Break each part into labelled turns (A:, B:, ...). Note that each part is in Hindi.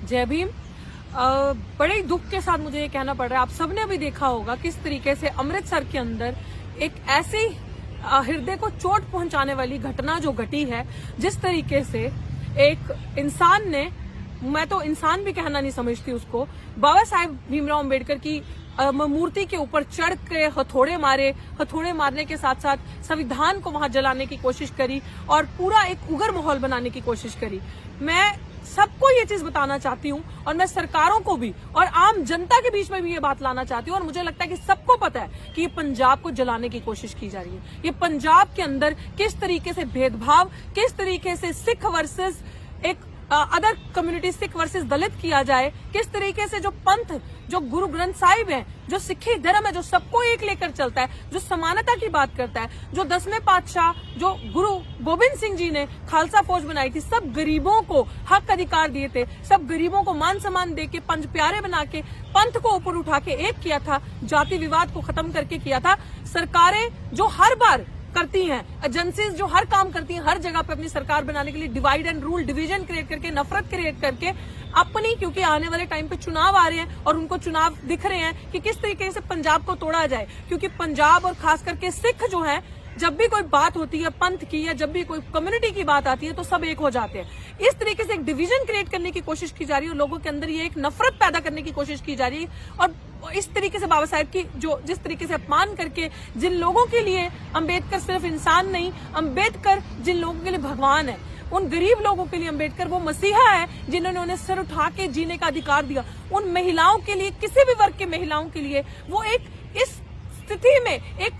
A: जय भीम। बड़े ही दुख के साथ मुझे ये कहना पड़ रहा है, आप सबने भी देखा होगा किस तरीके से अमृतसर के अंदर एक ऐसी हृदय को चोट पहुंचाने वाली घटना जो घटी है, जिस तरीके से एक इंसान ने, मैं तो इंसान भी कहना नहीं समझती उसको, बाबा साहेब भीमराव अंबेडकर की मूर्ति के ऊपर चढ़ के हथौड़े मारे, हथौड़े मारने के साथ साथ संविधान को वहां जलाने की कोशिश करी और पूरा एक उग्र माहौल बनाने की कोशिश करी। मैं सबको ये चीज बताना चाहती हूँ और मैं सरकारों को भी और आम जनता के बीच में भी ये बात लाना चाहती हूँ, और मुझे लगता है कि सबको पता है कि ये पंजाब को जलाने की कोशिश की जा रही है। ये पंजाब के अंदर किस तरीके से भेदभाव, किस तरीके से सिख वर्सेस एक अदर कम्युनिटी, सिख वर्सेस दलित किया जाए, किस तरीके से जो पंथ, जो गुरु ग्रंथ साहिब है, जो सिखी धर्म है, जो सबको एक लेकर चलता है, जो समानता की बात करता है, जो 10वें पातशाह, जो गुरु गोबिंद सिंह जी ने खालसा फौज बनाई थी, सब गरीबों को हक अधिकार दिए थे, सब गरीबों को मान सम्मान देके, पंच प्यारे बना के, पंथ को ऊपर उठा के एक किया था, जाति विवाद को खत्म करके किया था। सरकारें जो हर बार करती हैं, एजेंसीज जो हर काम करती हैं, हर जगह पे अपनी सरकार बनाने के लिए divide and rule, division create करके, नफरत क्रिएट करके अपनी, क्योंकि आने वाले टाइम पे चुनाव आ रहे हैं और उनको चुनाव दिख रहे हैं कि किस तरीके से पंजाब को तोड़ा जाए, क्योंकि पंजाब और खास करके सिख जो है, जब भी कोई बात होती है पंथ की या जब भी कोई कम्युनिटी की बात आती है तो सब एक हो जाते हैं। इस तरीके से एक डिवीजन क्रिएट करने की कोशिश की जा रही है, लोगों के अंदर ये एक नफरत पैदा करने की कोशिश की जा रही है, और इस तरीके से बाबा साहेब की जो जिस तरीके से अपमान करके, जिन लोगों के लिए अंबेडकर सिर्फ इंसान नहीं, अंबेडकर जिन लोगों के लिए भगवान है, उन गरीब लोगों के लिए अंबेडकर वो मसीहा है जिन्होंने उन्हें सिर उठा के जीने का अधिकार दिया। उन महिलाओं के लिए, किसी भी वर्ग के महिलाओं के लिए वो एक इस स्थिति में एक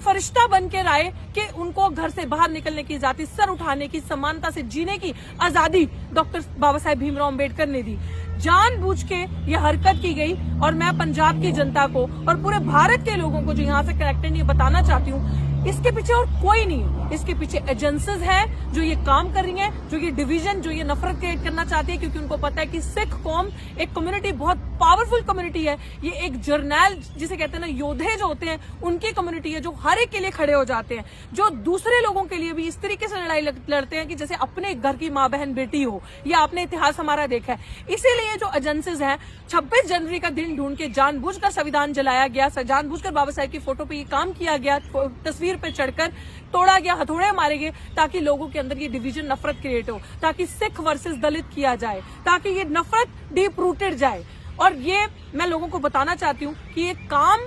A: फरिश्ता बन के आए कि उनको घर से बाहर निकलने की आजादी, सर उठाने की, समानता से जीने की आजादी डॉक्टर बाबा साहेब भीमराव अंबेडकर ने दी। जानबूझ के ये हरकत की गई, और मैं पंजाब की जनता को और पूरे भारत के लोगों को जो यहाँ से कनेक्टेड ये बताना चाहती हूँ, इसके पीछे और कोई नहीं है, इसके पीछे एजेंसीज हैं जो ये काम कर रही हैं, जो ये डिवीजन, जो ये नफरत क्रिएट करना चाहती है, क्योंकि उनको पता है कि सिख कौम एक कम्युनिटी, बहुत पावरफुल कम्युनिटी है, ये एक जर्नैल जिसे कहते हैं ना, योद्धे जो होते हैं उनकी कम्युनिटी है, जो हर एक के लिए खड़े हो जाते हैं, जो दूसरे लोगों के लिए भी इस तरीके से लड़ाई लड़ते हैं कि जैसे अपने घर की माँ बहन बेटी हो, या आपने इतिहास हमारा देखा है। इसीलिए जो एजेंसीज हैं, 26 जनवरी का दिन ढूंढ के जानबूझकर संविधान जलाया गया, जानबूझकर बाबा साहेब की फोटो पे ये काम किया गया, तस्वीर पे चढ़कर तोड़ा गया, हथौड़े मारे गए, ताकि लोगों के अंदर ये डिवीजन, नफरत क्रिएट हो, ताकि सिख वर्सेस दलित किया जाए, ताकि ये नफरत डीप रूटेड जाए। और ये मैं लोगों को बताना चाहती हूँ कि ये काम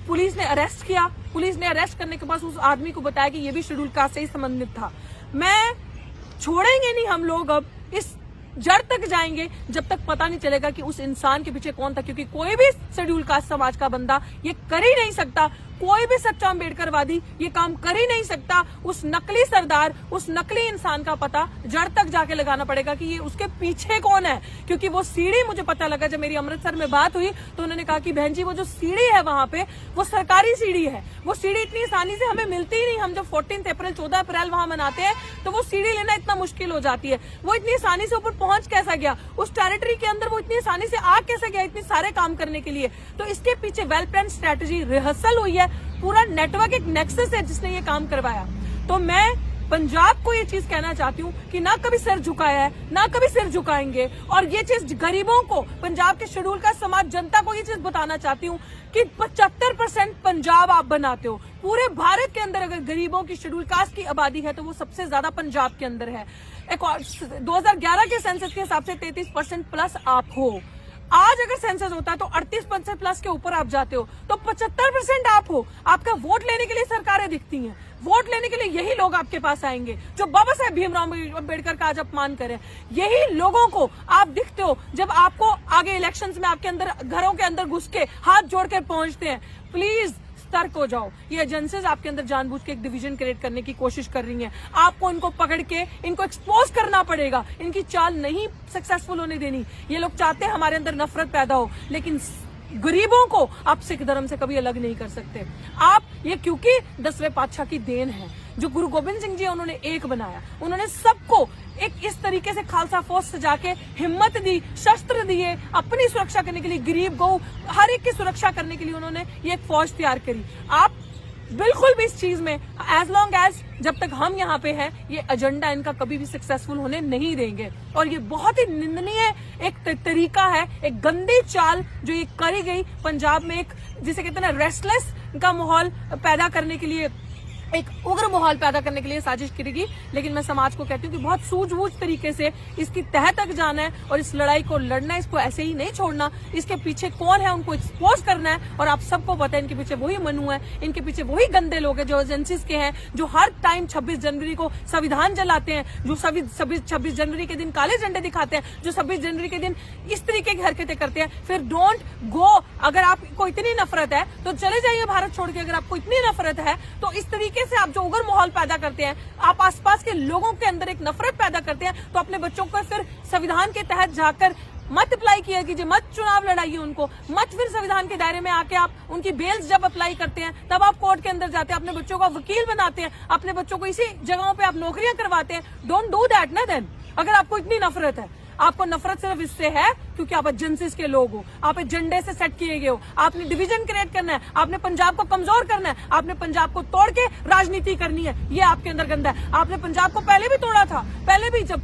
A: पुलिस ने अरेस्ट किया, पुलिस ने अरेस्ट करने के बाद उस आदमी को बताया कि ये भी शेड्यूल कास्ट से ही संबंधित था। मैं छोड़ेंगे नहीं, हम लोग अब इस जड़ तक जाएंगे जब तक पता नहीं चलेगा कि उस इंसान के पीछे कौन था, क्योंकि कोई भी शेड्यूल कास्ट समाज का बंदा ये कर ही नहीं सकता, कोई भी सच्चा अंबेडकरवादी ये काम कर ही नहीं सकता। उस नकली सरदार, उस नकली इंसान का पता जड़ तक जाके लगाना पड़ेगा कि ये उसके पीछे कौन है, क्योंकि वो सीढ़ी, मुझे पता लगा जब मेरी अमृतसर में बात हुई तो उन्होंने कहा कि बहन जी वो जो सीढ़ी है वहां पे, वो सरकारी सीढ़ी है, वो सीढ़ी इतनी आसानी से हमें मिलती ही नहीं। हम जब 14 अप्रैल 14 अप्रैल वहां मनाते हैं तो वो सीढ़ी लेना इतना मुश्किल हो जाती है। वो इतनी आसानी से ऊपर पहुंच कैसा गया, उस टेरिटरी के अंदर वो इतनी आसानी से आ कैसे गया, इतने सारे काम करने के लिए। तो इसके पीछे वेल प्लान स्ट्रेटेजी, रिहर्सल हुई है, पूरा नेटवर्क, एक नेक्सस है जिसने ये काम करवाया। तो मैं पंजाब को ये चीज कहना चाहती हूँ कि ना कभी सिर झुकाया है, ना कभी सिर झुकाएंगे, और ये चीज गरीबों को, पंजाब के शेड्यूल का समाज, जनता को ये चीज बताना चाहती हूँ कि 75% पंजाब आप बनाते हो। पूरे भारत के अंदर अगर गरीबों की, शेड्यूल कास्ट की आबादी है तो वो सबसे ज्यादा पंजाब के अंदर है। 2011 के सेंसस के हिसाब से 33% प्लस आप हो। आज अगर सेंसस होता है तो 38% प्लस के ऊपर आप जाते हो, तो 75% आप हो। आपका वोट लेने के लिए सरकारें दिखती हैं, वोट लेने के लिए यही लोग आपके पास आएंगे जो बाबा साहेब भीमराव अंबेडकर का आज अपमान करें। यही लोगों को आप दिखते हो जब आपको आगे इलेक्शंस में आपके अंदर, घरों के अंदर घुस के हाथ जोड़ कर पहुंचते हैं। प्लीज सतर्क हो जाओ, ये एजेंसीज आपके अंदर जानबूझ के एक डिवीजन क्रिएट करने की कोशिश कर रही हैं। आपको इनको पकड़ के इनको एक्सपोज करना पड़ेगा, इनकी चाल नहीं सक्सेसफुल होने देनी। ये लोग चाहते हैं हमारे अंदर नफरत पैदा हो, लेकिन गरीबों को आप सिख धर्म से कभी अलग नहीं कर सकते। आप ये, क्योंकि 10वें पातशाह की देन है, जो गुरु गोबिंद सिंह जी उन्होंने एक बनाया, उन्होंने सबको एक इस तरीके से खालसा फौज सजा के हिम्मत दी, शस्त्र दिए, अपनी सुरक्षा करने के लिए, गरीब गौ हर एक की सुरक्षा करने के लिए उन्होंने ये एक फौज तैयार करी। आप बिल्कुल भी इस चीज में एज लॉन्ग एज जब तक हम यहाँ पे हैं, ये एजेंडा इनका कभी भी सक्सेसफुल होने नहीं देंगे। और ये बहुत ही निंदनीय एक तरीका है, एक गंदी चाल जो ये करी गई पंजाब में, एक जिसे कहते हैं ना रेस्टलेस का माहौल पैदा करने के लिए, एक उग्र माहौल पैदा करने के लिए साजिश करेगी। लेकिन मैं समाज को कहती हूँ कि बहुत सूझबूझ तरीके से इसकी तह तक जाना है और इस लड़ाई को लड़ना है, इसको ऐसे ही नहीं छोड़ना। इसके पीछे कौन है उनको एक्सपोज करना है, और आप सबको पता है इनके पीछे वही मनु है, इनके पीछे वही गंदे लोग हैं जो एजेंसीज के हैं, जो हर टाइम 26 जनवरी को संविधान जलाते हैं, जो 26 जनवरी के दिन काले झंडे दिखाते हैं, जो 26 जनवरी के दिन इस तरीके की हरकतें करते हैं। फिर डोंट गो, अगर आपको इतनी नफरत है तो चले जाइए भारत छोड़ के। अगर आपको इतनी नफरत है तो इस तरीके से आप जो उग्र माहौल पैदा करते हैं, आप आसपास के लोगों के अंदर एक नफरत पैदा करते हैं, तो अपने बच्चों को फिर संविधान के तहत जाकर मत अप्लाई किया कीजिए, मत चुनाव लड़ाइए उनको, मत फिर संविधान के दायरे में आके आप उनकी बेल्स जब अप्लाई करते हैं तब आप कोर्ट के अंदर जाते हैं, अपने बच्चों को वकील बनाते हैं, अपने बच्चों को इसी जगहों पे आप नौकरियां करवाते हैं। डोंट डू दैट ना देन। अगर आपको इतनी नफरत है, आपको नफरत सिर्फ इससे है क्योंकि आप एजेंसीज के लोग हो, आप एजेंडे से सेट किए गए हो, आपने डिवीजन क्रिएट करना है, आपने पंजाब को कमजोर करना है, आपने पंजाब को तोड़ के राजनीति करनी है, ये आपके अंदर गंदा है। आपने पंजाब को पहले भी तोड़ा था, पहले भी जब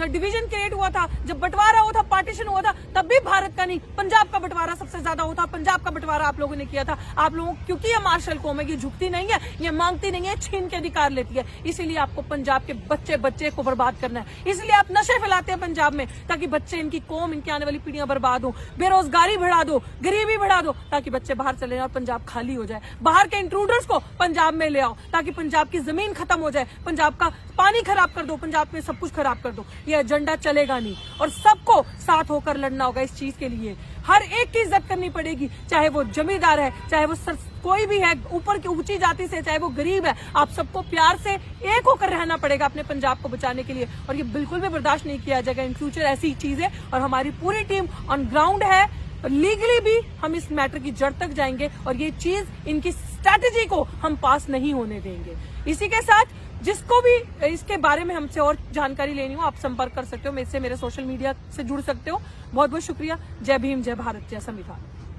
A: डिवीजन क्रिएट हुआ था, जब बंटवारा हुआ था, पार्टीशन हुआ था, तब भी भारत का नहीं पंजाब का बंटवारा सबसे ज्यादा हुआ था। पंजाब का बंटवारा आप लोगों ने किया था। आप लोगों क्योंकि ये मार्शल कौम है, ये झुकती नहीं है, ये मांगती नहीं है, छीन के अधिकार लेती है। इसीलिए आपको पंजाब के बच्चे को बर्बाद करना है। इसलिए आप नशे फैलाते हैं पंजाब में, ताकि बच्चे, इनकी कौम, इनकी आने वाली पीढ़ियां बर्बाद हो। बेरोजगारी बढ़ा दो, गरीबी बढ़ा दो, ताकि बच्चे बाहर चले जाए और पंजाब खाली हो जाए। बाहर के इंट्रूडर्स को पंजाब में ले आओ, ताकि पंजाब की जमीन खत्म हो जाए, पंजाब का पानी खराब कर दो, पंजाब में सब कुछ खराब कर दो। ये एजेंडा चलेगा नहीं और सबको साथ होकर लड़ना होगा इस चीज के लिए। हर एक की इज्जत करनी पड़ेगी, चाहे वो जमींदार है, चाहे वो कोई भी है ऊपर की ऊंची जाति से, चाहे वो गरीब है। आप सबको प्यार से एक होकर रहना पड़ेगा अपने पंजाब को बचाने के लिए, और ये बिल्कुल भी बर्दाश्त नहीं किया जाएगा इन फ्यूचर ऐसी चीजें। और हमारी पूरी टीम ऑन ग्राउंड है, लीगली भी हम इस मैटर की जड़ तक जाएंगे और ये चीज, इनकी स्ट्रैटेजी को हम पास नहीं होने देंगे। इसी के साथ जिसको भी इसके बारे में हमसे और जानकारी लेनी हो, आप संपर्क कर सकते हो, मेरे सोशल मीडिया से जुड़ सकते हो। बहुत बहुत शुक्रिया। जय भीम, जय भारत, जय संविधान।